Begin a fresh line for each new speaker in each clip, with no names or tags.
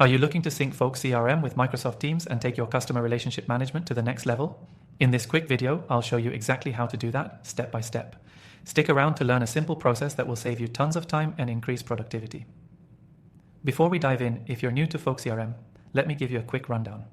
Are you looking to sync Folk CRM with Microsoft Teams and take your customer relationship management to the next level? In this quick video, I'll show you exactly how to do that step by step. Stick around to learn a simple process that will save you tons of time and increase productivity. Before we dive in, if you're new to Folk CRM, let me give you a quick rundown.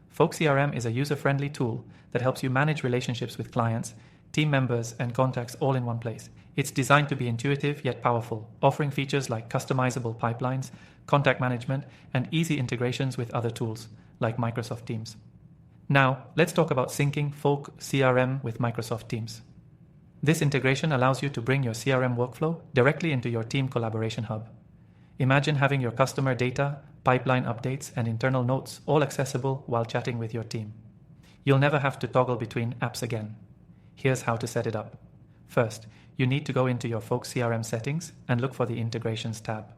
Folk CRM is a user-friendly tool that helps you manage relationships with clients, team members, and contacts all in one place. It's designed to be intuitive yet powerful, offering features like customizable pipelines, contact management, and easy integrations with other tools, like Microsoft Teams. Now, let's talk about syncing Folk CRM with Microsoft Teams. This integration allows you to bring your CRM workflow directly into your team collaboration hub. Imagine having your customer data, pipeline updates, and internal notes all accessible while chatting with your team. You'll never have to toggle between apps again. Here's how to set it up. First, you need to go into your Folk CRM settings and look for the Integrations tab.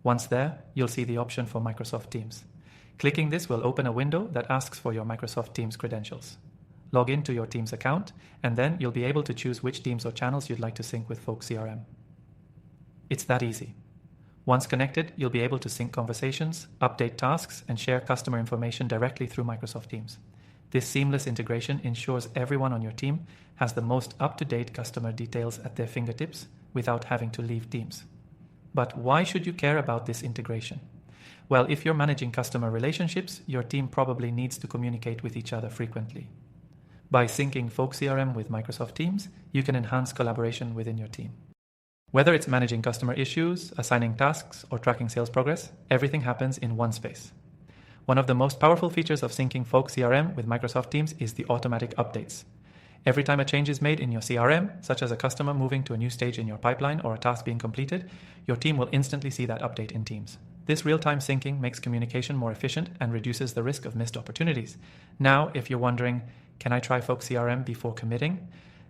Once there, you'll see the option for Microsoft Teams. Clicking this will open a window that asks for your Microsoft Teams credentials. Log into your Teams account, and then you'll be able to choose which teams or channels you'd like to sync with Folk CRM. It's that easy. Once connected, you'll be able to sync conversations, update tasks, and share customer information directly through Microsoft Teams. This seamless integration ensures everyone on your team has the most up-to-date customer details at their fingertips without having to leave Teams. But why should you care about this integration? Well, if you're managing customer relationships, your team probably needs to communicate with each other frequently. By syncing Folk CRM with Microsoft Teams, you can enhance collaboration within your team. Whether it's managing customer issues, assigning tasks, or tracking sales progress, everything happens in one space. One of the most powerful features of syncing Folk CRM with Microsoft Teams is the automatic updates. Every time a change is made in your CRM, such as a customer moving to a new stage in your pipeline or a task being completed, your team will instantly see that update in Teams. This real-time syncing makes communication more efficient and reduces the risk of missed opportunities. Now, if you're wondering, can I try Folk CRM before committing?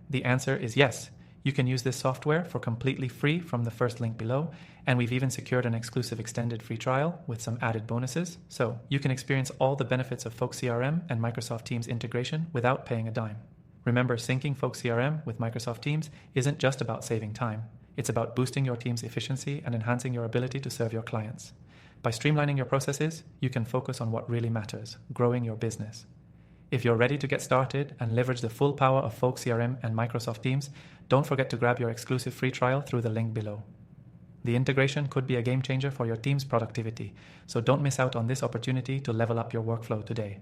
The answer is yes. You can use this software for completely free from the first link below, and we've even secured an exclusive extended free trial with some added bonuses, so you can experience all the benefits of Folk CRM and Microsoft Teams integration without paying a dime. Remember, syncing Folk CRM with Microsoft Teams isn't just about saving time. It's about boosting your team's efficiency and enhancing your ability to serve your clients. By streamlining your processes, you can focus on what really matters, growing your business. If you're ready to get started and leverage the full power of Folk CRM and Microsoft Teams, don't forget to grab your exclusive free trial through the link below. The integration could be a game changer for your team's productivity, so don't miss out on this opportunity to level up your workflow today.